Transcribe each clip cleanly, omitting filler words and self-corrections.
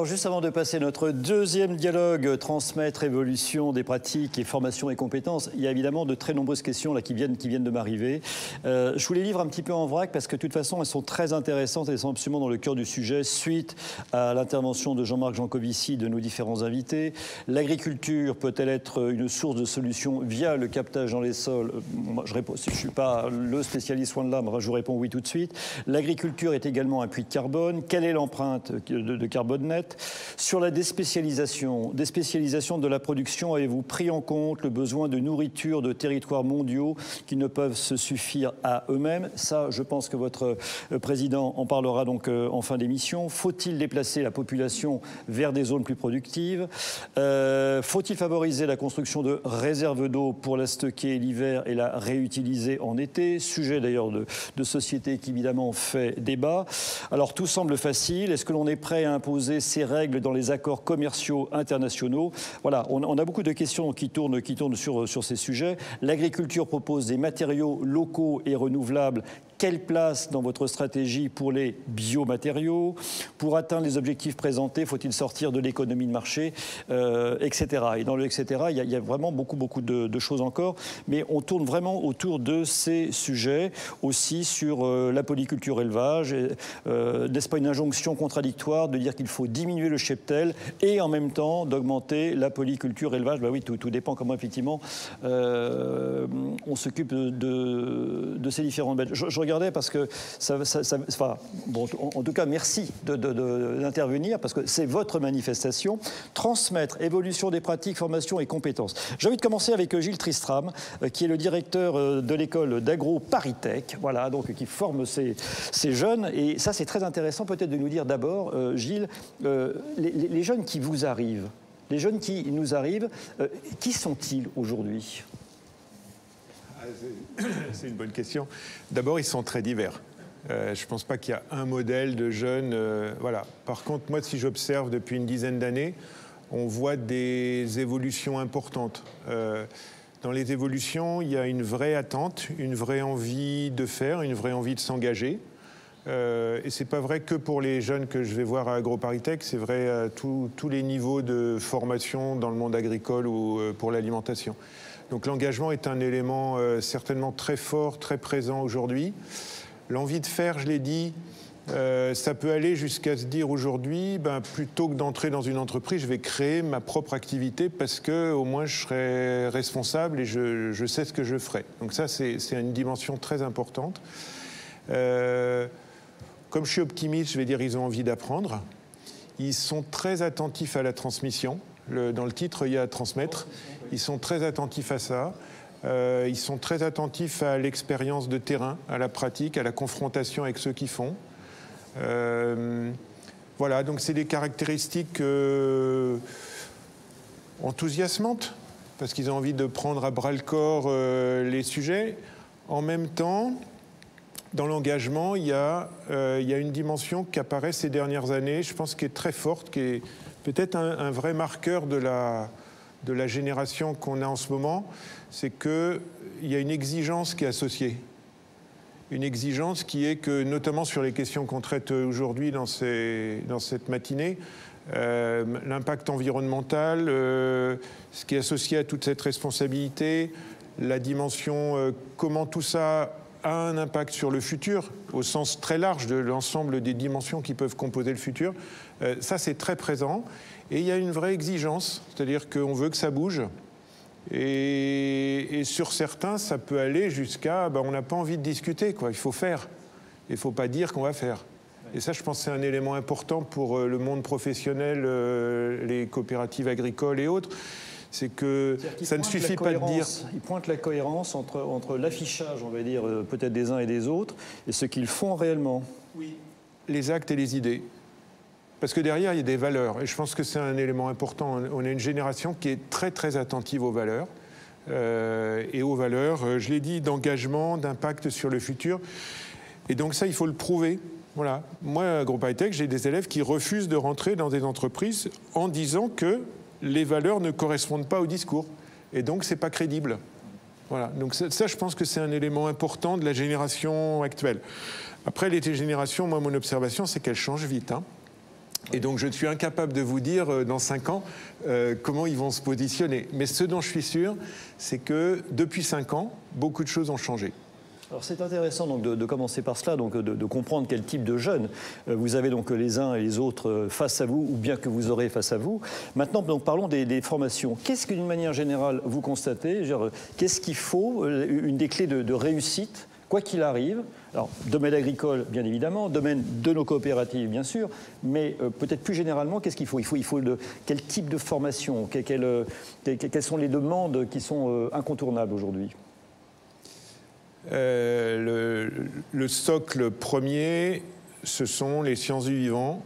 Alors juste avant de passer notre deuxième dialogue, transmettre, évolution des pratiques et formation et compétences, il y a évidemment de très nombreuses questions là qui viennent de m'arriver. Je vous les livre un petit peu en vrac parce que de toute façon elles sont très intéressantes et elles sont absolument dans le cœur du sujet suite à l'intervention de Jean-Marc Jancovici, de nos différents invités. L'agriculture peut-elle être une source de solutions via le captage dans les sols? Moi, je ne suis pas le spécialiste loin de là, mais je vous réponds oui tout de suite. L'agriculture est également un puits de carbone. Quelle est l'empreinte de carbone net? Sur la déspécialisation de la production, avez-vous pris en compte le besoin de nourriture de territoires mondiaux qui ne peuvent se suffire à eux-mêmes? Ça, je pense que votre président en parlera donc en fin d'émission. Faut-il déplacer la population vers des zones plus productives? Faut-il favoriser la construction de réserves d'eau pour la stocker l'hiver et la réutiliser en été? Sujet d'ailleurs de société qui évidemment fait débat. Alors tout semble facile. Est-ce que l'on est prêt à imposer ces règles dans les accords commerciaux internationaux? Voilà, on a beaucoup de questions qui tournent sur ces sujets. L'agriculture propose des matériaux locaux et renouvelables. Quelle place dans votre stratégie pour les biomatériaux? Pour atteindre les objectifs présentés, faut-il sortir de l'économie de marché, etc. Et dans le etc., il y a vraiment beaucoup de choses encore. Mais on tourne vraiment autour de ces sujets, aussi sur la polyculture élevage. N'est-ce pas une injonction contradictoire de dire qu'il faut diminuer le cheptel et en même temps d'augmenter la polyculture élevage? Ben oui, tout dépend comment effectivement on s'occupe de ces différentes bêtes. Je regardais parce que bon, en tout cas, merci d'intervenir parce que c'est votre manifestation. Transmettre, évolution des pratiques, formation et compétences. J'ai envie de commencer avec Gilles Tristram, qui est le directeur de l'école d'agro ParisTech, voilà, donc qui forme ces jeunes. Et ça, c'est très intéressant peut-être de nous dire d'abord, Gilles, les jeunes qui vous arrivent, les jeunes qui nous arrivent, qui sont-ils aujourd'hui ? C'est une bonne question. D'abord, ils sont très divers. Je ne pense pas qu'il y a un modèle de jeunes. Voilà. Par contre, moi, si j'observe depuis une dizaine d'années, on voit des évolutions importantes. Dans les évolutions, il y a une vraie attente, une vraie envie de faire, une vraie envie de s'engager. Et ce n'est pas vrai que pour les jeunes que je vais voir à AgroParisTech, c'est vrai à tous les niveaux de formation dans le monde agricole ou pour l'alimentation. Donc l'engagement est un élément certainement très fort, très présent aujourd'hui. L'envie de faire, je l'ai dit, ça peut aller jusqu'à se dire aujourd'hui, plutôt que d'entrer dans une entreprise, je vais créer ma propre activité parce qu'au moins je serai responsable et je sais ce que je ferai. Donc ça, c'est une dimension très importante. Comme je suis optimiste, je vais dire ils ont envie d'apprendre. Ils sont très attentifs à la transmission. Dans le titre, il y a transmettre. Ils sont très attentifs à ça. Ils sont très attentifs à l'expérience de terrain, à la pratique, à la confrontation avec ceux qui font. Voilà, donc c'est des caractéristiques enthousiasmantes, parce qu'ils ont envie de prendre à bras-le-corps les sujets. En même temps, dans l'engagement, il y a une dimension qui apparaît ces dernières années, je pense, qui est très forte, qui est peut-être un vrai marqueur de la génération qu'on a en ce moment, c'est qu'il y a une exigence qui est associée. Une exigence qui est que, notamment sur les questions qu'on traite aujourd'hui dans cette matinée, l'impact environnemental, ce qui est associé à toute cette responsabilité, la dimension, comment tout ça a un impact sur le futur, au sens très large de l'ensemble des dimensions qui peuvent composer le futur. Ça, c'est très présent. Et il y a une vraie exigence, c'est-à-dire qu'on veut que ça bouge. Et sur certains, ça peut aller jusqu'à on n'a pas envie de discuter, quoi. Il faut faire. Il ne faut pas dire qu'on va faire. Et ça, je pense que c'est un élément important pour le monde professionnel, les coopératives agricoles et autres. C'est que ça ne suffit pas de dire... Il pointe la cohérence entre l'affichage, on va dire, peut-être des uns et des autres, et ce qu'ils font réellement. Oui. Les actes et les idées. Parce que derrière, il y a des valeurs. Et je pense que c'est un élément important. On a une génération qui est très, très attentive aux valeurs. Et aux valeurs, je l'ai dit, d'engagement, d'impact sur le futur. Et donc ça, il faut le prouver. Voilà. Moi, à AgroParisTech, j'ai des élèves qui refusent de rentrer dans des entreprises en disant que les valeurs ne correspondent pas au discours. Et donc, ce n'est pas crédible. Voilà. Donc ça, je pense que c'est un élément important de la génération actuelle. Après, les générations, moi, mon observation, c'est qu'elles changent vite. Et donc, je suis incapable de vous dire, dans 5 ans, comment ils vont se positionner. Mais ce dont je suis sûr, c'est que depuis 5 ans, beaucoup de choses ont changé. Alors c'est intéressant donc de commencer par cela, donc de comprendre quel type de jeunes vous avez donc les uns et les autres face à vous, ou bien que vous aurez face à vous. Maintenant, donc parlons des formations. Qu'est-ce que d'une manière générale vous constatez? Qu'est-ce qu'il faut, une des clés de réussite, quoi qu'il arrive? Alors, domaine agricole, bien évidemment, domaine de nos coopératives, bien sûr, mais peut-être plus généralement, qu'est-ce qu'il faut? Quel type de formation? Quelles sont les demandes qui sont incontournables aujourd'hui? Le socle premier, ce sont les sciences du vivant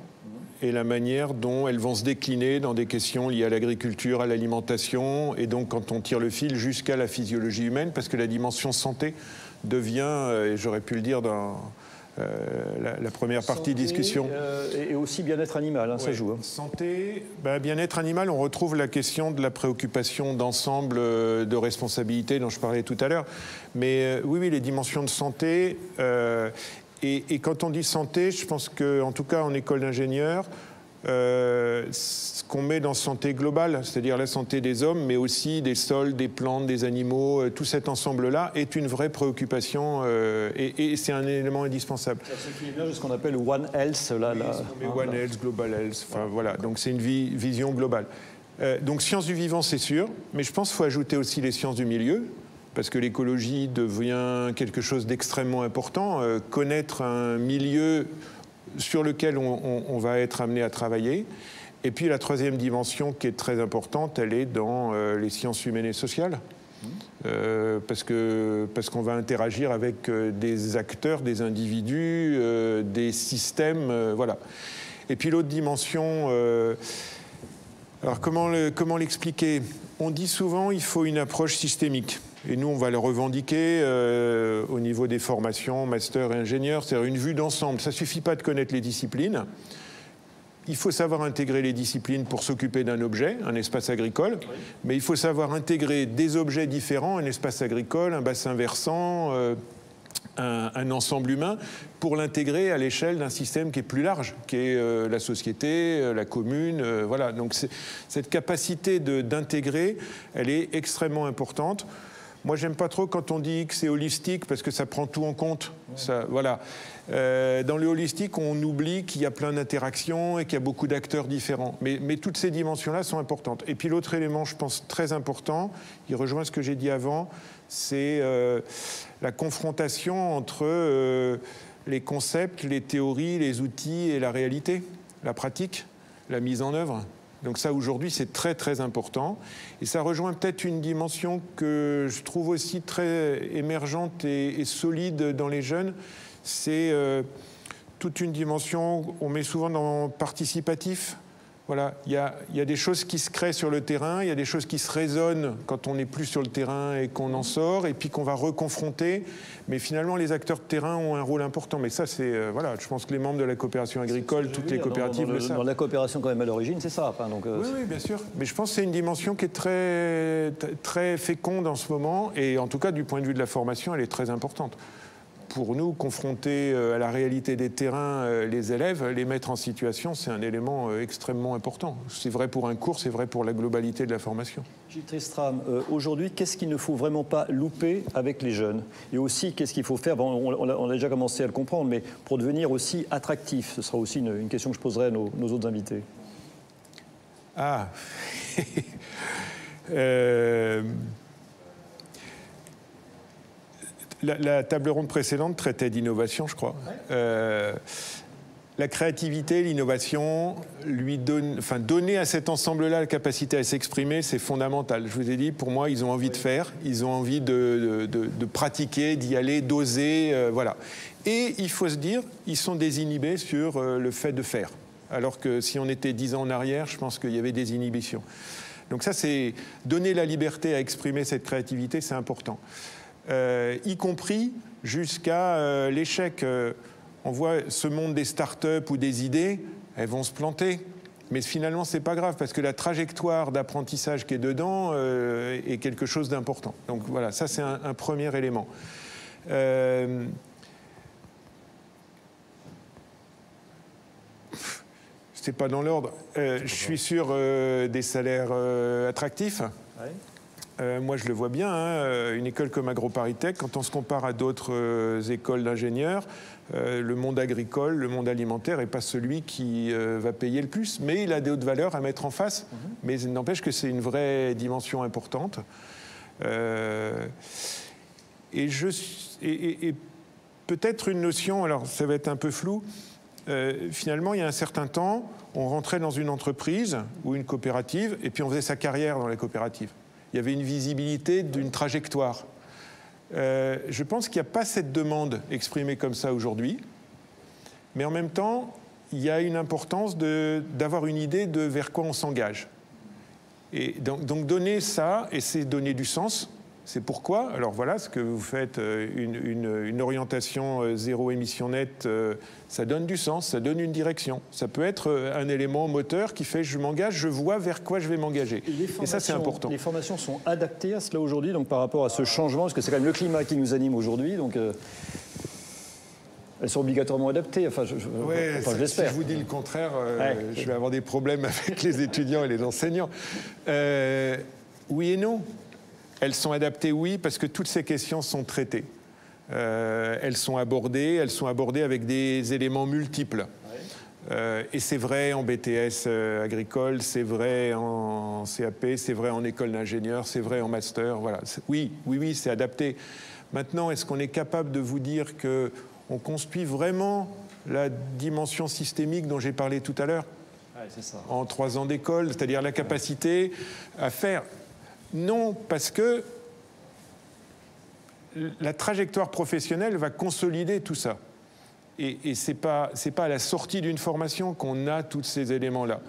et la manière dont elles vont se décliner dans des questions liées à l'agriculture, à l'alimentation, et donc quand on tire le fil jusqu'à la physiologie humaine, parce que la dimension santé devient, et j'aurais pu le dire dans la première partie de discussion. Et aussi bien-être animal, ça joue. Santé, bien-être animal, on retrouve la question de la préoccupation d'ensemble de responsabilité dont je parlais tout à l'heure. Mais oui, les dimensions de santé. Et quand on dit santé, je pense qu'en tout cas en école d'ingénieur, ce qu'on met dans santé globale, c'est-à-dire la santé des hommes, mais aussi des sols, des plantes, des animaux, tout cet ensemble-là est une vraie préoccupation et c'est un élément indispensable. C'est bien ce qu'on appelle One Health. One Health, Global Health, voilà, donc c'est une vision globale. Donc sciences du vivant, c'est sûr, mais je pense qu'il faut ajouter aussi les sciences du milieu, parce que l'écologie devient quelque chose d'extrêmement important. Connaître un milieu sur lequel on va être amené à travailler. Et puis la troisième dimension qui est très importante, elle est dans les sciences humaines et sociales. Parce qu'on va interagir avec des acteurs, des individus, des systèmes, voilà. Et puis l'autre dimension, alors comment l'expliquer? On dit souvent qu'il faut une approche systémique. Et nous, on va le revendiquer au niveau des formations, master et ingénieur, c'est-à-dire une vue d'ensemble. Ça ne suffit pas de connaître les disciplines. Il faut savoir intégrer les disciplines pour s'occuper d'un objet, un espace agricole, mais il faut savoir intégrer des objets différents, un espace agricole, un bassin versant, un ensemble humain, pour l'intégrer à l'échelle d'un système qui est plus large, qui est la société, la commune, voilà. Donc cette capacité d'intégrer, elle est extrêmement importante. Moi, j'aime pas trop quand on dit que c'est holistique parce que ça prend tout en compte. Ça, voilà. Dans le holistique, on oublie qu'il y a plein d'interactions et qu'il y a beaucoup d'acteurs différents. Mais toutes ces dimensions-là sont importantes. Et puis l'autre élément, je pense, très important, il rejoint ce que j'ai dit avant, c'est la confrontation entre les concepts, les théories, les outils et la réalité, la pratique, la mise en œuvre. Donc ça, aujourd'hui, c'est très, très important. Et ça rejoint peut-être une dimension que je trouve aussi très émergente et solide dans les jeunes. C'est toute une dimension, on met souvent dans participatif. Voilà, il y a des choses qui se créent sur le terrain, il y a des choses qui se raisonnent quand on n'est plus sur le terrain et qu'on en sort, et puis qu'on va reconfronter. Mais finalement, les acteurs de terrain ont un rôle important. Mais ça, c'est voilà, je pense que les membres de la coopération agricole, toutes les coopératives le savent. Dans la coopération, quand même, à l'origine, c'est ça. Donc, oui, bien sûr. Mais je pense que c'est une dimension qui est très, très féconde en ce moment, et en tout cas, du point de vue de la formation, elle est très importante. Pour nous, confronter à la réalité des terrains les élèves, les mettre en situation, c'est un élément extrêmement important. C'est vrai pour un cours, c'est vrai pour la globalité de la formation. Gilles Tristram, aujourd'hui, qu'est-ce qu'il ne faut vraiment pas louper avec les jeunes? Et aussi, qu'est-ce qu'il faut faire? On a déjà commencé à le comprendre, mais pour devenir aussi attractif, ce sera aussi une question que je poserai à nos autres invités. Ah La table ronde précédente traitait d'innovation, je crois. La créativité, l'innovation, donner à cet ensemble-là la capacité à s'exprimer, c'est fondamental. Je vous ai dit, pour moi, ils ont envie de faire, ils ont envie de pratiquer, d'y aller, d'oser, voilà. Et il faut se dire, ils sont désinhibés sur le fait de faire. Alors que si on était 10 ans en arrière, je pense qu'il y avait des inhibitions. Donc ça, c'est donner la liberté à exprimer cette créativité, c'est important. Y compris jusqu'à l'échec. On voit ce monde des start-up ou des idées, elles vont se planter. Mais finalement, c'est pas grave, parce que la trajectoire d'apprentissage qui est dedans est quelque chose d'important. Donc voilà, ça c'est un premier élément. c'était pas dans l'ordre. Je suis sur des salaires attractifs. Ouais. Moi, je le vois bien, hein, une école comme AgroParisTech, quand on se compare à d'autres écoles d'ingénieurs, le monde agricole, le monde alimentaire n'est pas celui qui va payer le plus, mais il a des hautes valeurs à mettre en face. Mais il n'empêche que c'est une vraie dimension importante. Et peut-être une notion, alors ça va être un peu flou, finalement, il y a un certain temps, on rentrait dans une entreprise ou une coopérative, et puis on faisait sa carrière dans la coopérative. Il y avait une visibilité d'une trajectoire. Je pense qu'il n'y a pas cette demande exprimée comme ça aujourd'hui, mais en même temps, il y a une importance d'avoir une idée de vers quoi on s'engage. Et donc donner ça, et c'est donner du sens. C'est pourquoi, alors voilà, ce que vous faites, une orientation zéro émission nette, ça donne du sens, ça donne une direction. Ça peut être un élément moteur qui fait je m'engage, je vois vers quoi je vais m'engager. Et ça, c'est important. Les formations sont adaptées à cela aujourd'hui, donc par rapport à ce changement, parce que c'est quand même le climat qui nous anime aujourd'hui, donc elles sont obligatoirement adaptées, enfin je l'espère. Si je vous dis le contraire, je vais avoir des problèmes avec les étudiants et les enseignants. Oui et non. Elles sont adaptées, oui, parce que toutes ces questions sont traitées. Elles sont abordées avec des éléments multiples. Et c'est vrai en BTS agricole, c'est vrai en CAP, c'est vrai en école d'ingénieur, c'est vrai en master. Voilà. Oui, c'est adapté. Maintenant, est-ce qu'on est capable de vous dire qu'on construit vraiment la dimension systémique dont j'ai parlé tout à l'heure en 3 ans d'école, c'est-à-dire la capacité à faire... Non, parce que la trajectoire professionnelle va consolider tout ça. Et ce n'est pas à la sortie d'une formation qu'on a tous ces éléments-là.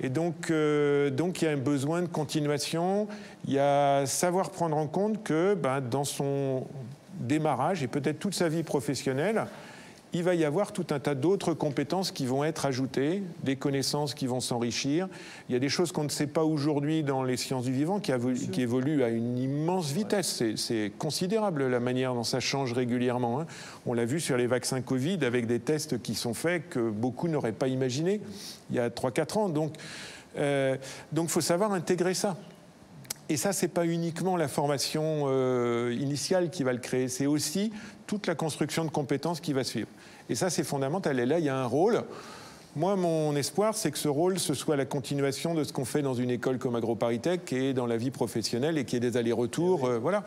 Et donc, il y a un besoin de continuation. Il y a savoir prendre en compte que dans son démarrage et peut-être toute sa vie professionnelle, il va y avoir tout un tas d'autres compétences qui vont être ajoutées, des connaissances qui vont s'enrichir. Il y a des choses qu'on ne sait pas aujourd'hui dans les sciences du vivant qui évoluent à une immense vitesse. C'est considérable la manière dont ça change régulièrement. Hein. On l'a vu sur les vaccins Covid avec des tests qui sont faits que beaucoup n'auraient pas imaginé il y a 3-4 ans. Donc, il faut savoir intégrer ça. Et ça, ce n'est pas uniquement la formation initiale qui va le créer, c'est aussi toute la construction de compétences qui va suivre. Et ça, c'est fondamental. Et là, il y a un rôle. Moi, mon espoir, c'est que ce rôle, ce soit la continuation de ce qu'on fait dans une école comme AgroParisTech et dans la vie professionnelle et qu'il y ait des allers-retours. Voilà.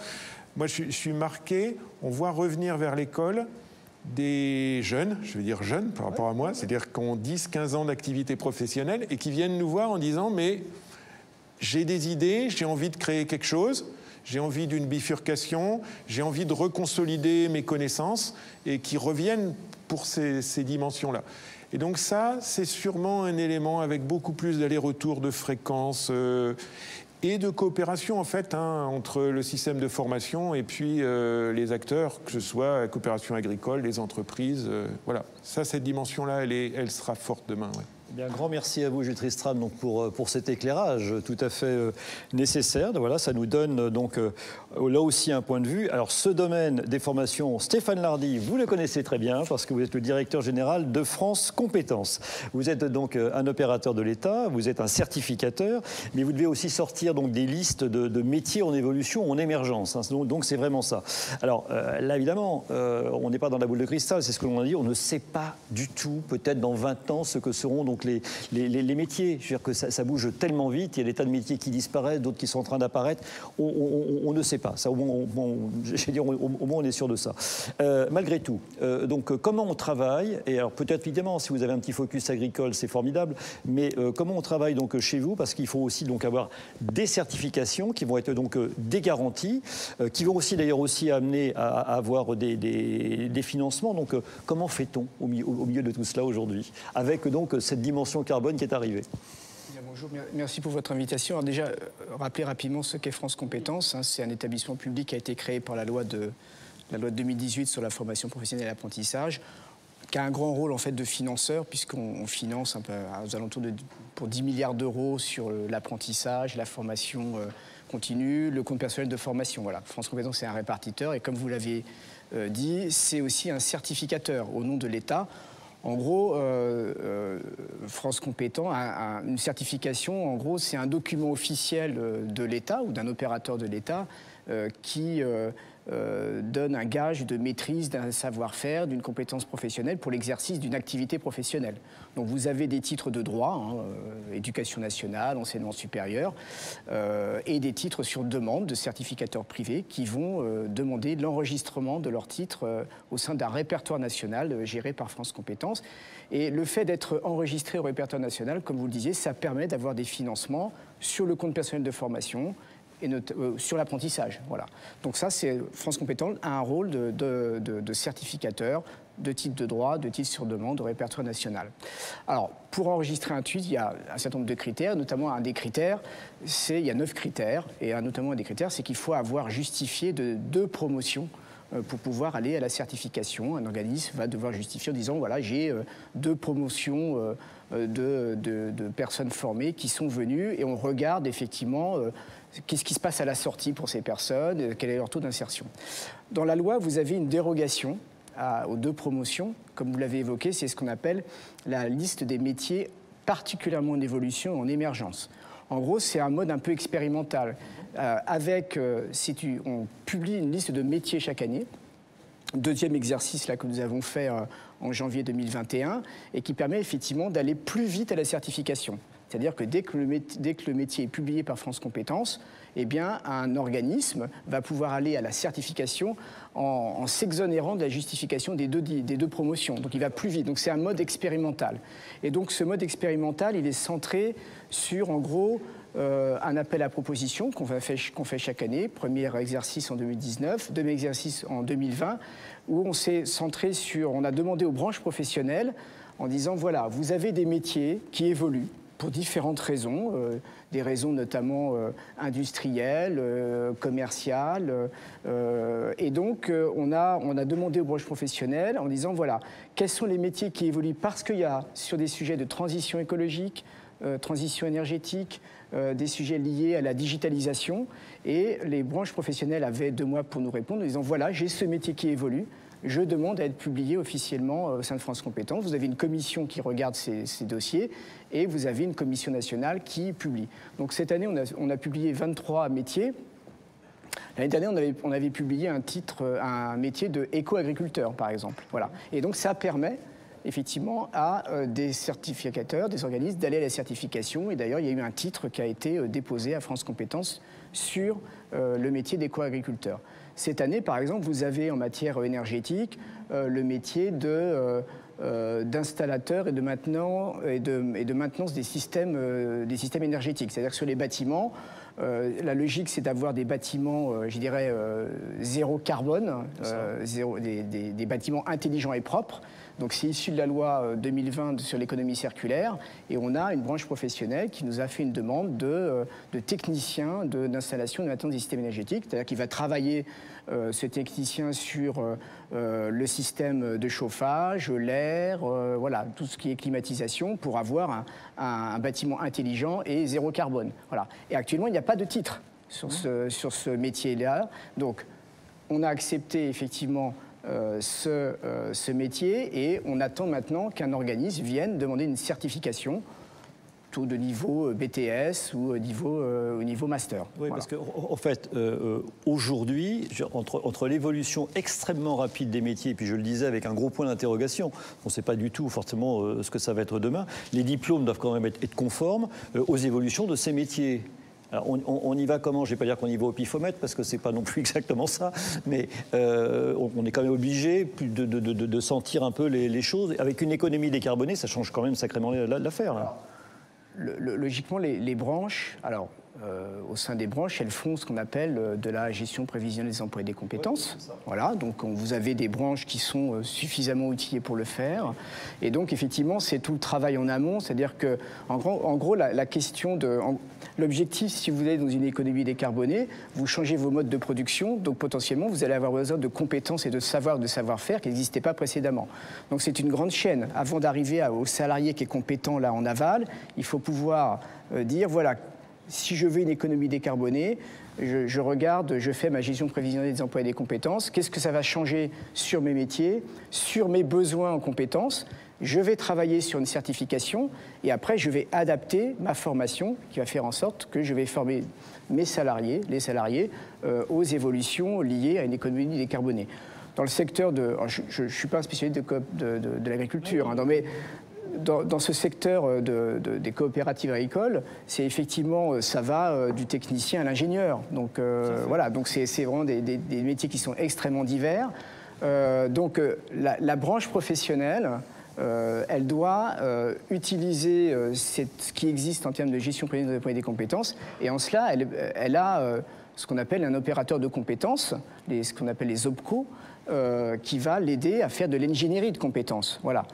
Moi, je suis marqué. On voit revenir vers l'école des jeunes, je vais dire jeunes par rapport à moi, c'est-à-dire qui ont 10-15 ans d'activité professionnelle et qui viennent nous voir en disant « mais j'ai des idées, j'ai envie de créer quelque chose ». J'ai envie d'une bifurcation, j'ai envie de reconsolider mes connaissances et qui reviennent pour ces dimensions-là. Et donc ça, c'est sûrement un élément avec beaucoup plus d'aller-retour de fréquence et de coopération en fait entre le système de formation et puis les acteurs, que ce soit la coopération agricole, les entreprises. Voilà, ça, cette dimension-là, elle sera forte demain. Ouais. Bien, un grand merci à vous, Jules Tristram, donc pour cet éclairage tout à fait nécessaire. Voilà, ça nous donne donc là aussi un point de vue. Alors, ce domaine des formations, Stéphane Lardy, vous le connaissez très bien parce que vous êtes le directeur général de France Compétences. Vous êtes donc un opérateur de l'État, vous êtes un certificateur, mais vous devez aussi sortir donc des listes de métiers en évolution, en émergence. Hein, donc, c'est vraiment ça. Alors, là, évidemment, on n'est pas dans la boule de cristal, c'est ce que l'on a dit. On ne sait pas du tout, peut-être dans 20 ans, ce que seront donc les métiers. Je veux dire que ça bouge tellement vite, il y a des tas de métiers qui disparaissent, d'autres qui sont en train d'apparaître. On ne sait pas. Ça, au moins, on est sûr de ça. Malgré tout, donc comment on travaille, et alors peut-être évidemment, si vous avez un petit focus agricole, c'est formidable, mais comment on travaille donc chez vous, parce qu'il faut aussi donc avoir des certifications qui vont être donc des garanties, qui vont aussi d'ailleurs aussi amener à avoir des financements. Donc comment fait-on au milieu de tout cela aujourd'hui, avec donc cette dimension carbone qui est arrivée? Bonjour, merci pour votre invitation. Alors déjà, rappeler rapidement ce qu'est France Compétences. C'est un établissement public qui a été créé par la loi de 2018 sur la formation professionnelle et l'apprentissage, qui a un grand rôle en fait de financeur, puisqu'on finance un peu aux alentours pour 10 milliards d'euros sur l'apprentissage, la formation continue, le compte personnel de formation. Voilà. France Compétences, c'est un répartiteur et comme vous l'avez dit, c'est aussi un certificateur au nom de l'État. En gros, France Compétent a une certification. En gros, c'est un document officiel de l'État ou d'un opérateur de l'État qui donne un gage de maîtrise d'un savoir-faire, d'une compétence professionnelle pour l'exercice d'une activité professionnelle. Donc vous avez des titres de droit, éducation nationale, enseignement supérieur, et des titres sur demande de certificateurs privés qui vont demander l'enregistrement de leur titre au sein d'un répertoire national géré par France Compétences. Et le fait d'être enregistré au répertoire national, comme vous le disiez, ça permet d'avoir des financements sur le compte personnel de formation, et sur l'apprentissage. Voilà. Donc ça, France Compétence a un rôle de certificateur, de titre de droit, de titre sur demande, de répertoire national. Alors, pour enregistrer un titre, il y a un certain nombre de critères, notamment un des critères, il y a 9 critères, et notamment un des critères, c'est qu'il faut avoir justifié de 2 promotions pour pouvoir aller à la certification. Un organisme va devoir justifier en disant, voilà, j'ai 2 promotions de personnes formées qui sont venues, et on regarde effectivement qu'est-ce qui se passe à la sortie pour ces personnes, quel est leur taux d'insertion. Dans la loi, vous avez une dérogation aux 2 promotions. Comme vous l'avez évoqué, c'est ce qu'on appelle la liste des métiers particulièrement en évolution, en émergence. En gros, c'est un mode un peu expérimental. On publie une liste de métiers chaque année. Deuxième exercice là, que nous avons fait en janvier 2021 et qui permet effectivement d'aller plus vite à la certification. C'est-à-dire que dès que le métier est publié par France Compétences, eh bien, un organisme va pouvoir aller à la certification en s'exonérant de la justification des deux promotions. Donc il va plus vite. Donc c'est un mode expérimental. Et donc ce mode expérimental, il est centré sur, en gros, un appel à proposition qu'on fait chaque année. Premier exercice en 2019, deuxième exercice en 2020, où on s'est centré sur, on a demandé aux branches professionnelles en disant, voilà, vous avez des métiers qui évoluent pour différentes raisons, des raisons notamment industrielles, commerciales. Et donc, on a demandé aux branches professionnelles en disant, voilà, quels sont les métiers qui évoluent parce qu'il y a sur des sujets de transition écologique, transition énergétique, des sujets liés à la digitalisation. Et les branches professionnelles avaient 2 mois pour nous répondre en disant, voilà, j'ai ce métier qui évolue. Je demande à être publié officiellement au sein de France Compétences. Vous avez une commission qui regarde ces dossiers et vous avez une commission nationale qui publie. Donc cette année, on a publié 23 métiers. L'année dernière, on avait publié un métier de éco-agriculteur, par exemple. Voilà. Et donc ça permet effectivement à des certificateurs, des organismes d'aller à la certification. Et d'ailleurs, il y a eu un titre qui a été déposé à France Compétences sur le métier d'éco-agriculteur. Cette année, par exemple, vous avez en matière énergétique le métier d'installateur et de maintenance des systèmes énergétiques. C'est-à-dire que sur les bâtiments, la logique, c'est d'avoir des bâtiments, je dirais, zéro carbone, des bâtiments intelligents et propres. Donc c'est issu de la loi 2020 sur l'économie circulaire et on a une branche professionnelle qui nous a fait une demande de technicien d'installation et de maintenance des systèmes énergétiques, c'est-à-dire qu'il va travailler ce technicien sur le système de chauffage, l'air, voilà, tout ce qui est climatisation pour avoir un bâtiment intelligent et zéro carbone. Voilà. Et actuellement, il n'y a pas de titre sur ce métier-là. Donc on a accepté effectivement ce métier et on attend maintenant qu'un organisme vienne demander une certification tout de niveau BTS ou au niveau master. Oui, voilà. Parce qu'en fait, aujourd'hui, entre l'évolution extrêmement rapide des métiers, et puis je le disais avec un gros point d'interrogation, on ne sait pas du tout forcément ce que ça va être demain, les diplômes doivent quand même être conformes aux évolutions de ces métiers. Alors on y va comment? Je ne vais pas dire qu'on y va au pifomètre, parce que ce n'est pas non plus exactement ça, mais on est quand même obligé de sentir un peu les choses. Avec une économie décarbonée, ça change quand même sacrément l'affaire. Logiquement, les branches, au sein des branches, elles font ce qu'on appelle de la gestion prévisionnelle des emplois et des compétences. Oui, voilà, donc vous avez des branches qui sont suffisamment outillées pour le faire. Et donc, effectivement, c'est tout le travail en amont. C'est-à-dire que, en gros, la question de... L'objectif, si vous êtes dans une économie décarbonée, vous changez vos modes de production, donc potentiellement, vous allez avoir besoin de compétences et de savoir-faire qui n'existaient pas précédemment. Donc, c'est une grande chaîne. Avant d'arriver au salarié qui est compétent là en aval, il faut pouvoir dire, voilà, si je veux une économie décarbonée, je regarde, je fais ma gestion prévisionnelle des emplois et des compétences. Qu'est-ce que ça va changer sur mes métiers, sur mes besoins en compétences? je vais travailler sur une certification et après je vais adapter ma formation qui va faire en sorte que je vais former mes salariés, les salariés, aux évolutions liées à une économie décarbonée. Dans le secteur de... Je ne suis pas un spécialiste de l'agriculture, hein, mais dans ce secteur des coopératives agricoles, c'est effectivement, ça va du technicien à l'ingénieur. Donc voilà, donc c'est vraiment des métiers qui sont extrêmement divers. Donc la branche professionnelle, elle doit utiliser ce qui existe en termes de gestion prévisionnelle des compétences, et en cela, elle a ce qu'on appelle un opérateur de compétences, ce qu'on appelle les OPCO, qui va l'aider à faire de l'ingénierie de compétences. Voilà.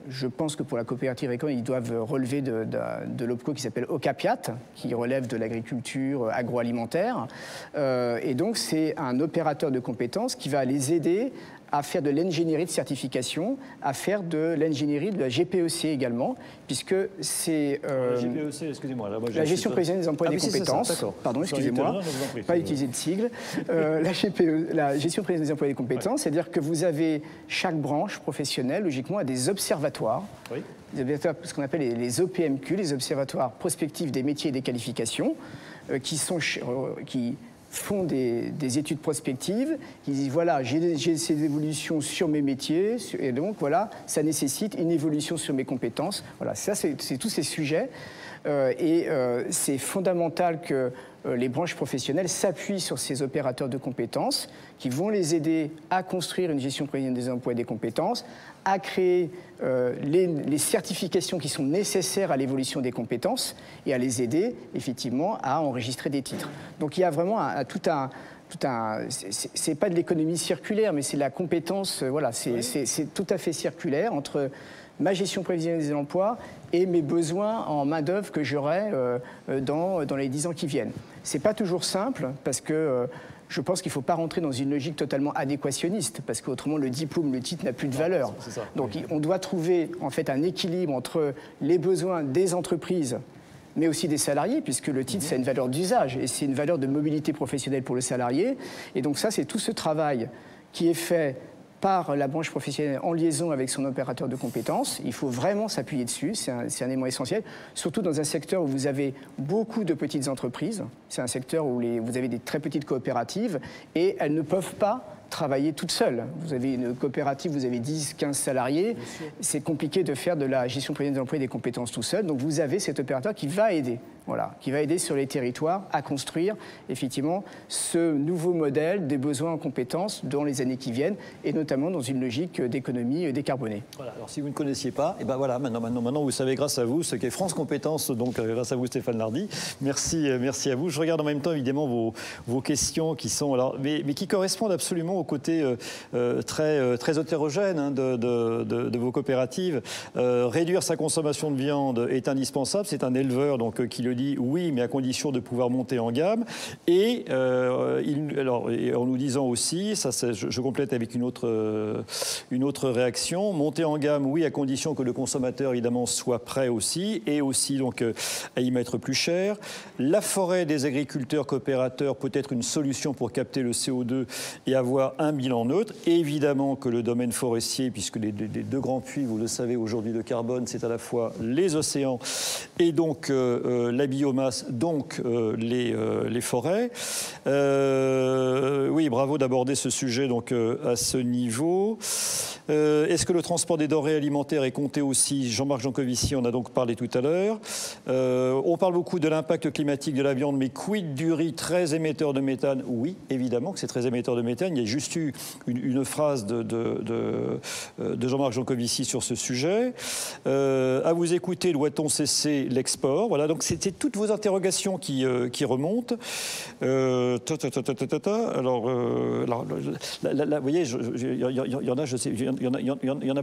Je pense que pour la coopérative agricole, ils doivent relever de l'OPCO qui s'appelle OCAPIAT, qui relève de l'agriculture agroalimentaire. Et donc, c'est un opérateur de compétences qui va les aider à faire de l'ingénierie de certification, à faire de l'ingénierie de la GPEC également, puisque c'est... la GPEC, excusez-moi. La gestion prévisionnelle des emplois et des compétences. Pardon, excusez-moi, pas utiliser de sigle. La gestion prévisionnelle des emplois et des compétences, c'est-à-dire que vous avez, chaque branche professionnelle, logiquement, a des observatoires. Oui. Ce qu'on appelle les OPMQ, les observatoires prospectifs des métiers et des qualifications, qui font des études prospectives, qui disent voilà, j'ai ces évolutions sur mes métiers, et donc voilà, ça nécessite une évolution sur mes compétences. Voilà, ça c'est tous ces sujets, et c'est fondamental que les branches professionnelles s'appuient sur ces opérateurs de compétences qui vont les aider à construire une gestion prévisionnelle des emplois et des compétences, à créer les certifications qui sont nécessaires à l'évolution des compétences et à les aider effectivement à enregistrer des titres. Donc il y a vraiment c'est pas de l'économie circulaire, mais c'est la compétence, voilà, c'est tout à fait circulaire entre ma gestion prévisionnelle des emplois et mes besoins en main-d'œuvre que j'aurai dans les 10 ans qui viennent. C'est pas toujours simple parce que je pense qu'il ne faut pas rentrer dans une logique totalement adéquationniste, parce qu'autrement le diplôme, le titre n'a plus de valeur. Donc on doit trouver en fait un équilibre entre les besoins des entreprises, mais aussi des salariés, puisque le titre, c'est une valeur d'usage, et c'est une valeur de mobilité professionnelle pour le salarié. Et donc ça, c'est tout ce travail qui est fait par la branche professionnelle en liaison avec son opérateur de compétences. Il faut vraiment s'appuyer dessus, c'est un élément essentiel, surtout dans un secteur où vous avez beaucoup de petites entreprises. C'est un secteur où vous avez des très petites coopératives et elles ne peuvent pas travailler toutes seules. Vous avez une coopérative, vous avez 10, 15 salariés, c'est compliqué de faire de la gestion prévisionnelle des emplois et des compétences tout seul, donc vous avez cet opérateur qui va aider. Voilà, qui va aider sur les territoires à construire effectivement ce nouveau modèle des besoins en compétences dans les années qui viennent, et notamment dans une logique d'économie décarbonée. Voilà, alors si vous ne connaissiez pas, et ben voilà, maintenant vous savez grâce à vous ce qu'est France Compétences, donc grâce à vous Stéphane Lardy. Merci à vous. Je regarde en même temps évidemment vos questions qui sont alors, mais qui correspondent absolument au côté très hétérogène hein, de vos coopératives. Réduire sa consommation de viande est indispensable. C'est un éleveur donc qui le dit oui, mais à condition de pouvoir monter en gamme. Et en nous disant aussi, ça, je complète avec une autre réaction, monter en gamme, oui, à condition que le consommateur évidemment soit prêt aussi, et aussi donc à y mettre plus cher. La forêt des agriculteurs coopérateurs peut être une solution pour capter le CO2 et avoir un bilan neutre. Et évidemment que le domaine forestier, puisque les deux grands puits, vous le savez aujourd'hui, de carbone, c'est à la fois les océans et donc la biomasse, donc les forêts. Oui, bravo d'aborder ce sujet donc, à ce niveau. Est-ce que le transport des denrées alimentaires est compté aussi? Jean-Marc Jancovici en a donc parlé tout à l'heure. On parle beaucoup de l'impact climatique de la viande, mais quid du riz très émetteur de méthane? Oui, évidemment que c'est très émetteur de méthane. Il y a juste eu une phrase de Jean-Marc Jancovici sur ce sujet. À vous écouter, doit-on cesser l'export? Voilà, donc c'était toutes vos interrogations qui remontent. Alors, vous voyez, il y en a, je sais, il y en a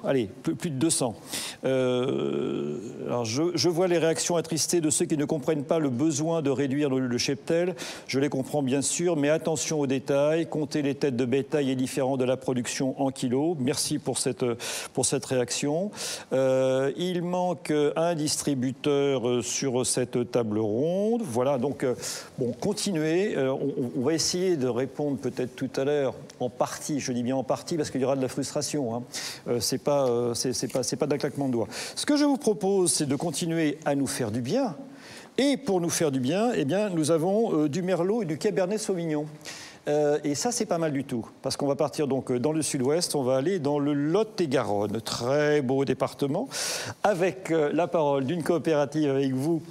allez, plus de 200. Alors, je vois les réactions attristées de ceux qui ne comprennent pas le besoin de réduire le cheptel. Je les comprends bien sûr, mais attention aux détails. Compter les têtes de bétail est différent de la production en kilos. Merci pour cette réaction. Il manque un distributeur sur cette table ronde. Voilà, donc, bon, continuez. On va essayer de répondre peut-être tout à l'heure, en partie, je dis bien en partie, parce qu'il y aura de la frustration. Hein. C'est pas d'un claquement de doigts. Ce que je vous propose, c'est de continuer à nous faire du bien. Et pour nous faire du bien, eh bien, nous avons du Merlot et du Cabernet Sauvignon. Et ça, c'est pas mal du tout, parce qu'on va partir donc dans le sud-ouest, on va aller dans le Lot-et-Garonne, très beau département, avec la parole d'une coopérative avec vous,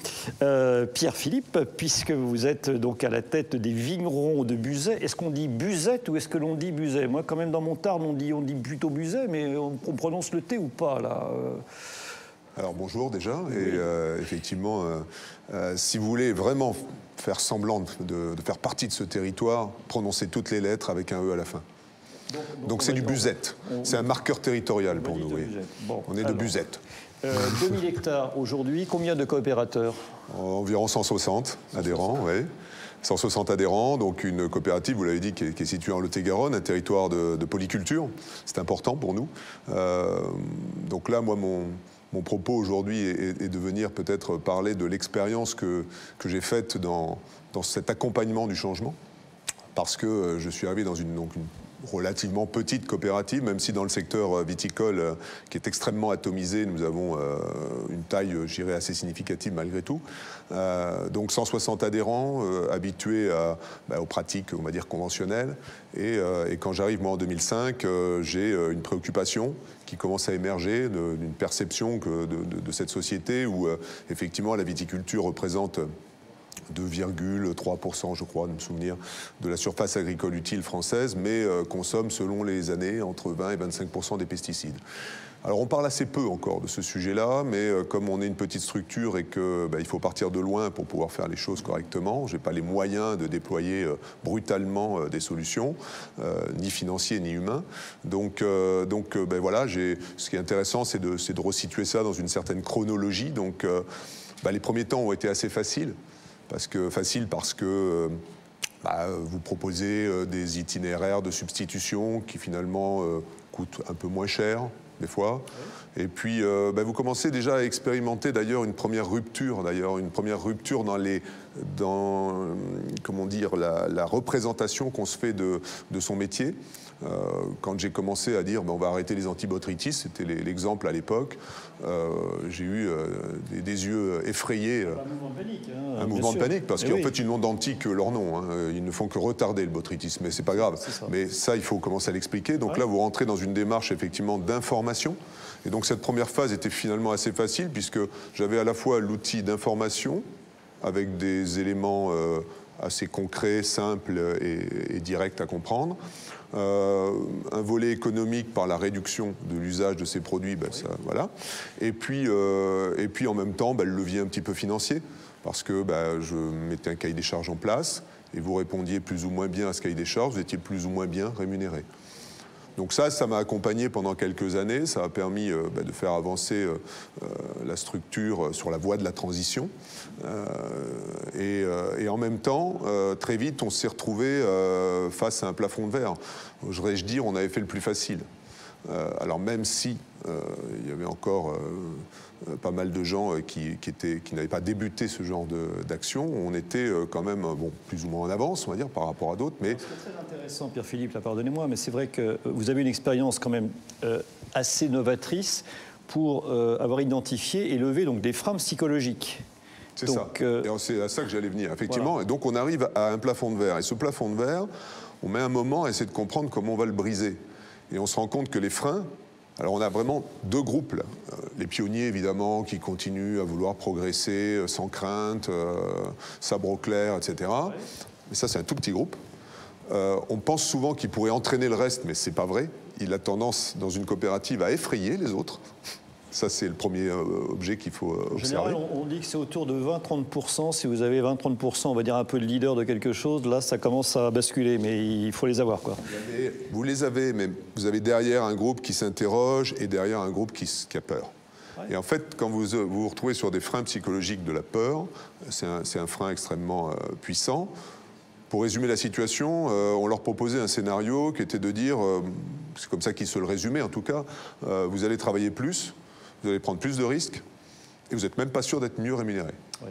Pierre-Philippe, puisque vous êtes donc à la tête des vignerons de Buzet. Est-ce qu'on dit Buzette ou est-ce que l'on dit Buzet? Moi, quand même, dans mon Tarn, on dit plutôt Buzet, mais on prononce le T ou pas, là Alors bonjour déjà, et effectivement, si vous voulez vraiment faire semblant de faire partie de ce territoire, prononcez toutes les lettres avec un E à la fin. Donc c'est du Buzette, c'est un marqueur territorial pour nous. Oui. Bon, on est de Buzette. 2000 hectares aujourd'hui, combien de coopérateurs? Environ 160 adhérents, oui. 160 adhérents, donc une coopérative, vous l'avez dit, qui est située en Lot-et-Garonne, un territoire de polyculture. C'est important pour nous. Donc là, moi, mon propos aujourd'hui est de venir peut-être parler de l'expérience que j'ai faite dans cet accompagnement du changement, parce que je suis arrivé dans une relativement petite coopérative, même si dans le secteur viticole, qui est extrêmement atomisé, nous avons une taille, je dirais, assez significative malgré tout. Donc 160 adhérents, habitués aux pratiques, on va dire, conventionnelles. Et quand j'arrive, moi, en 2005, j'ai une préoccupation qui commence à émerger d'une perception de cette société où, effectivement, la viticulture représente 2,3%, je crois, de me souvenir, de la surface agricole utile française, mais consomme, selon les années, entre 20 et 25% des pesticides. Alors on parle assez peu encore de ce sujet-là, mais comme on est une petite structure et qu'il faut partir de loin pour pouvoir faire les choses correctement, je n'ai pas les moyens de déployer brutalement des solutions, ni financiers ni humains. Donc voilà, ce qui est intéressant, c'est de resituer ça dans une certaine chronologie. Donc les premiers temps ont été assez faciles. Parce que vous proposez des itinéraires de substitution qui finalement coûtent un peu moins cher des fois. Et puis vous commencez déjà à expérimenter d'ailleurs une première rupture dans comment dire, la représentation qu'on se fait de son métier. Quand j'ai commencé à dire on va arrêter les antibotrytis, c'était l'exemple à l'époque, j'ai eu des yeux effrayés. Un mouvement de panique. Un mouvement de panique, parce qu'en fait ils n'ont d'anti que leur nom. Hein. Ils ne font que retarder le botrytis, mais c'est pas grave. Mais ça, il faut commencer à l'expliquer. Donc là, vous rentrez dans une démarche effectivement d'information. Et donc cette première phase était finalement assez facile, puisque j'avais à la fois l'outil d'information, avec des éléments assez concrets, simples et directs à comprendre. Un volet économique par la réduction de l'usage de ces produits, ça, voilà. Et puis en même temps, le levier un petit peu financier, parce que je mettais un cahier des charges en place et vous répondiez plus ou moins bien à ce cahier des charges, vous étiez plus ou moins bien rémunéré. Donc ça m'a accompagné pendant quelques années, ça a permis de faire avancer la structure sur la voie de la transition. Et en même temps, très vite, on s'est retrouvé face à un plafond de verre. Oserais-je dire, on avait fait le plus facile. Alors même si il y avait encore pas mal de gens qui n'avaient pas débuté ce genre d'action, on était quand même plus ou moins en avance, on va dire, par rapport à d'autres. Mais c'est très intéressant, Pierre-Philippe, pardonnez-moi, mais c'est vrai que vous avez une expérience quand même assez novatrice pour avoir identifié et levé donc des freins psychologiques. C'est ça. Et c'est à ça que j'allais venir, effectivement. Voilà. Et donc on arrive à un plafond de verre. Et ce plafond de verre, on met un moment à essayer de comprendre comment on va le briser. Et on se rend compte que les freins, alors on a vraiment deux groupes là. Les pionniers évidemment qui continuent à vouloir progresser sans crainte, sabre au clair, etc. Ouais. Mais ça c'est un tout petit groupe. On pense souvent qu'il pourrait entraîner le reste, mais c'est pas vrai. Il a tendance dans une coopérative à effrayer les autres. Ça, c'est le premier objet qu'il faut observer. En général, on dit que c'est autour de 20-30%. Si vous avez 20-30%, on va dire un peu de leader de quelque chose, là, ça commence à basculer. Mais il faut les avoir, quoi. Vous les avez, mais vous avez derrière un groupe qui s'interroge et derrière un groupe qui a peur. Ouais. Et en fait, quand vous vous retrouvez sur des freins psychologiques de la peur, c'est un frein extrêmement puissant. Pour résumer la situation, on leur proposait un scénario qui était de dire, c'est comme ça qu'ils se le résumaient en tout cas, vous allez travailler plus, vous allez prendre plus de risques et vous n'êtes même pas sûr d'être mieux rémunéré. Oui.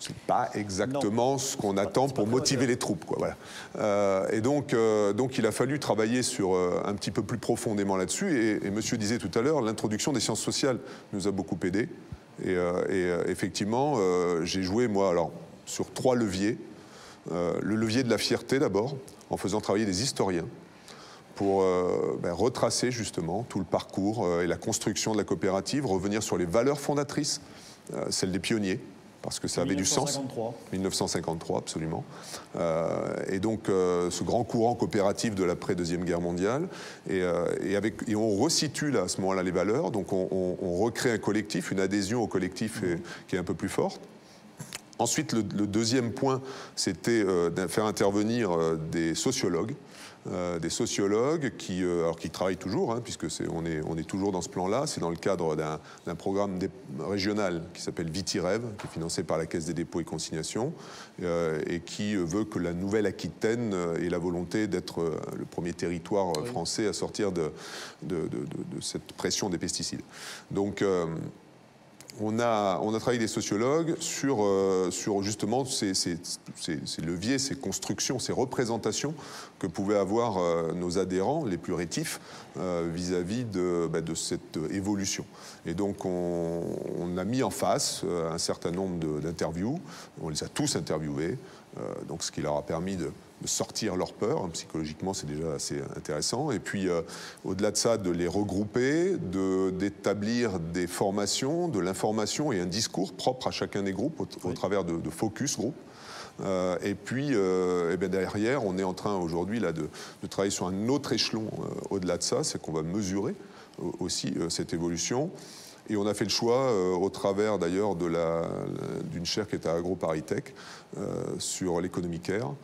c'est pas exactement ce qu'on attend pour motiver les troupes, quoi, voilà. Et donc, il a fallu travailler sur un petit peu plus profondément là-dessus. Et monsieur disait tout à l'heure, l'introduction des sciences sociales nous a beaucoup aidé. Et effectivement, j'ai joué, moi, alors, sur 3 leviers. Le levier de la fierté, d'abord, en faisant travailler des historiens pour retracer justement tout le parcours et la construction de la coopérative, revenir sur les valeurs fondatrices, celles des pionniers, parce que ça avait du sens. 1953, absolument. Et donc, ce grand courant coopératif de l'après-Deuxième Guerre mondiale. Et on resitue là, à ce moment-là les valeurs. Donc, on recrée un collectif, une adhésion au collectif qui est un peu plus forte. Ensuite, le deuxième point, c'était de faire intervenir des sociologues. Qui travaillent toujours, hein, puisque on est toujours dans ce plan-là. C'est dans le cadre d'un programme régional qui s'appelle Viti-Rêve, qui est financé par la Caisse des dépôts et consignations, et qui veut que la Nouvelle-Aquitaine ait la volonté d'être le premier territoire français à sortir de cette pression des pesticides. Donc, on a travaillé avec des sociologues sur justement ces leviers, ces constructions, ces représentations que pouvaient avoir nos adhérents les plus rétifs vis-à-vis de cette évolution. Et donc on a mis en face un certain nombre d'interviews, on les a tous interviewés, donc ce qui leur a permis de sortir leur peur. Psychologiquement, c'est déjà assez intéressant. Et puis, au-delà de ça, de les regrouper, d'établir des formations, de l'information et un discours propre à chacun des groupes au travers de focus group. Et puis, derrière, on est en train aujourd'hui de travailler sur un autre échelon au-delà de ça, c'est qu'on va mesurer aussi cette évolution. Et on a fait le choix, au travers d'ailleurs d'une chaire qui est à AgroParisTech, sur l'économie care,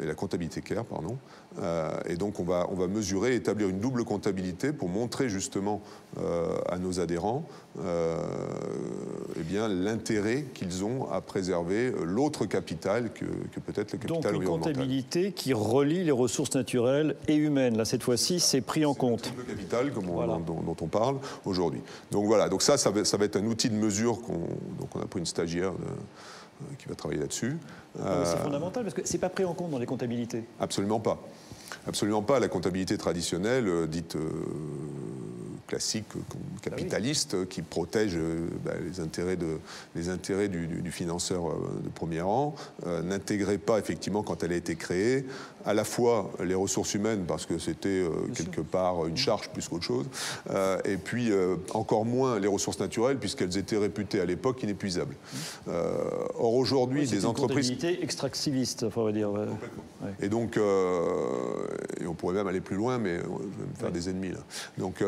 et la comptabilité care, pardon. Et donc on va mesurer, établir une double comptabilité pour montrer justement à nos adhérents l'intérêt qu'ils ont à préserver l'autre capital que peut-être le capital environnemental. Donc une comptabilité qui relie les ressources naturelles et humaines. Là, cette fois-ci, c'est pris en compte. Le capital, dont on parle aujourd'hui. Donc voilà, donc ça va être un outil de mesure donc on a pris une stagiaire qui va travailler là-dessus. C'est fondamental parce que c'est pas pris en compte dans les comptabilités. Absolument pas. Absolument pas. La comptabilité traditionnelle, dite classique, capitaliste, qui protège les intérêts du financeur de premier rang, n'intégrait pas effectivement, quand elle a été créée, à la fois les ressources humaines, parce que c'était quelque part une charge plus qu'autre chose, et puis encore moins les ressources naturelles, puisqu'elles étaient réputées à l'époque inépuisables. Or aujourd'hui, des entreprises... C'est une comptabilité extractiviste, il faudrait dire. Complètement. Ouais. Et donc, et on pourrait même aller plus loin, mais je vais me faire des ennemis là. Donc,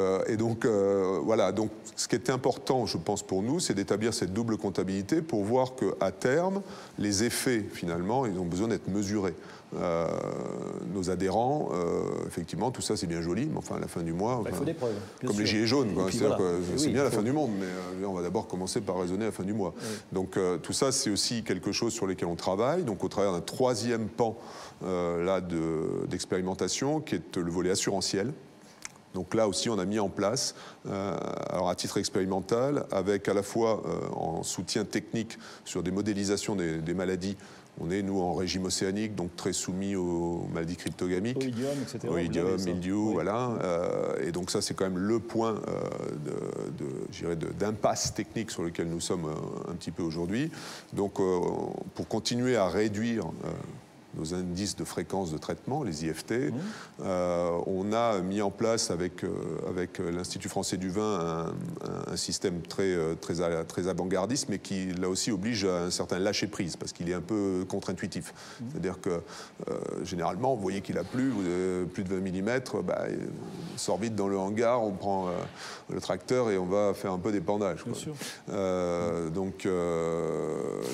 voilà. Donc, ce qui était important, je pense, pour nous, c'est d'établir cette double comptabilité pour voir qu'à terme, les effets, finalement, ils ont besoin d'être mesurés. Nos adhérents, effectivement, tout ça c'est bien joli, mais enfin à la fin du mois, il faut des preuves, comme les gilets jaunes, c'est bien la fin du monde, mais on va d'abord commencer par raisonner à la fin du mois. Oui. Donc tout ça c'est aussi quelque chose sur lequel on travaille, donc au travers d'un troisième pan d'expérimentation qui est le volet assurantiel. Donc là aussi, on a mis en place, alors à titre expérimental, avec à la fois en soutien technique sur des modélisations des maladies. On est, nous, en régime océanique, donc très soumis aux maladies cryptogamiques. Oïdium, etc. Oïdium, mildiou, oui. Voilà. Et donc ça, c'est quand même le point d'impasse technique sur lequel nous sommes un petit peu aujourd'hui. Donc, pour continuer à réduire nos indices de fréquence de traitement, les IFT. On a mis en place avec l'Institut français du vin un système très avant-gardiste, mais qui, là aussi, oblige à un certain lâcher-prise, parce qu'il est un peu contre-intuitif. C'est-à-dire que, généralement, vous voyez qu'il a plu, plus de 20 mm, on sort vite dans le hangar, on prend le tracteur et on va faire un peu d'épandage. Bien sûr. Donc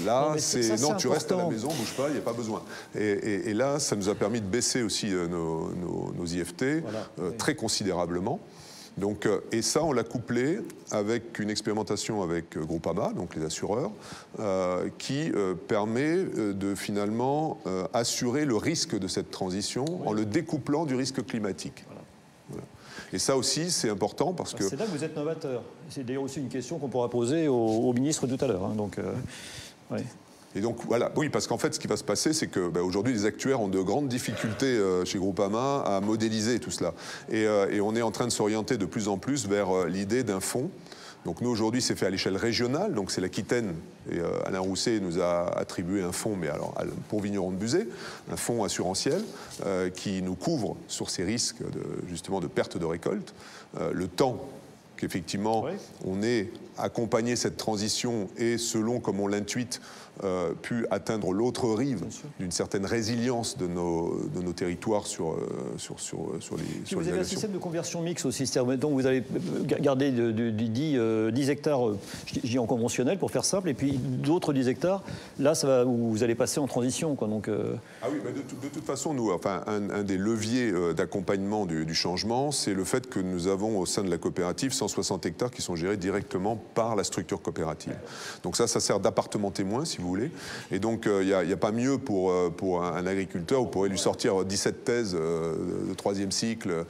là, non, tu restes à la maison, bouge pas, il n'y a pas besoin. Et là, ça nous a permis de baisser aussi nos IFT très considérablement. Donc, et ça, on l'a couplé avec une expérimentation avec Groupama, donc les assureurs, qui permet de finalement assurer le risque de cette transition en le découplant du risque climatique. Voilà. Et ça aussi, c'est important parce que... C'est là que vous êtes novateur. C'est d'ailleurs aussi une question qu'on pourra poser au ministre tout à l'heure. Donc, Oui. Et donc voilà, oui, parce qu'en fait, ce qui va se passer, c'est que aujourd'hui, les actuaires ont de grandes difficultés chez Groupama à modéliser tout cela. Et on est en train de s'orienter de plus en plus vers l'idée d'un fonds. Donc nous, aujourd'hui, c'est fait à l'échelle régionale, donc c'est l'Aquitaine, et Alain Rousset nous a attribué un fonds, mais alors pour Vignerons de Buzet, un fonds assurantiel qui nous couvre sur ces risques justement de perte de récolte. Le temps qu'effectivement on ait accompagné cette transition et selon, comme on l'intuite, pu atteindre l'autre rive d'une certaine résilience de nos territoires sur les vous avez un système de conversion mixte aussi, donc vous allez garder 10 hectares, je dis en conventionnel pour faire simple, et puis d'autres 10 hectares, là vous allez passer en transition. Quoi, donc, Ah oui, mais de toute façon, nous, enfin, un des leviers d'accompagnement du changement, c'est le fait que nous avons au sein de la coopérative 160 hectares qui sont gérés directement par la structure coopérative. Donc ça sert d'appartement témoin, si vous voulez. Et donc, il n'y a pas mieux pour un agriculteur, vous pourrez lui sortir 17 thèses de 3e cycle.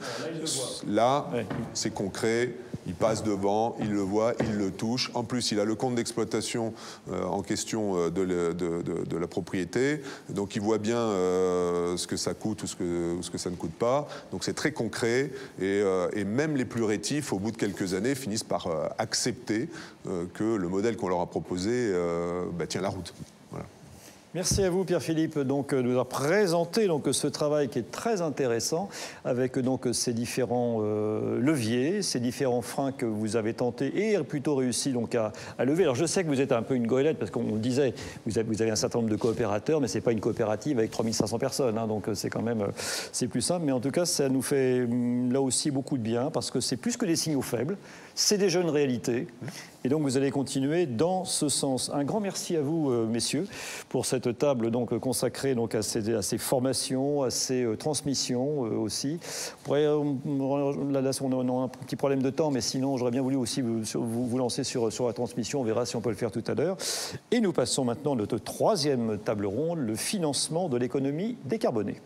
Là, c'est concret, il passe devant, il le voit, il le touche. En plus, il a le compte d'exploitation en question de la propriété. Donc, il voit bien ce que ça coûte ou ce que ça ne coûte pas. Donc, c'est très concret. Et même les plus rétifs, au bout de quelques années, finissent par accepter que le modèle qu'on leur a proposé tient la route. Voilà. Merci à vous, Pierre-Philippe, donc, de nous avoir présenté donc, ce travail qui est très intéressant avec donc, ces différents leviers, ces différents freins que vous avez tenté et plutôt réussi donc, à lever. Alors je sais que vous êtes un peu une goélette parce qu'on le disait, vous avez un certain nombre de coopérateurs, mais ce n'est pas une coopérative avec 3500 personnes, hein, donc c'est quand même c'est plus simple. Mais en tout cas, ça nous fait là aussi beaucoup de bien parce que c'est plus que des signaux faibles, c'est des jeunes réalités. Et donc vous allez continuer dans ce sens. Un grand merci à vous, messieurs, pour cette table donc, consacrée donc, à ces formations, à ces transmissions aussi. Là, on a un petit problème de temps, mais sinon, j'aurais bien voulu aussi vous lancer sur la transmission. On verra si on peut le faire tout à l'heure. Et nous passons maintenant à notre 3e table ronde, le financement de l'économie décarbonée.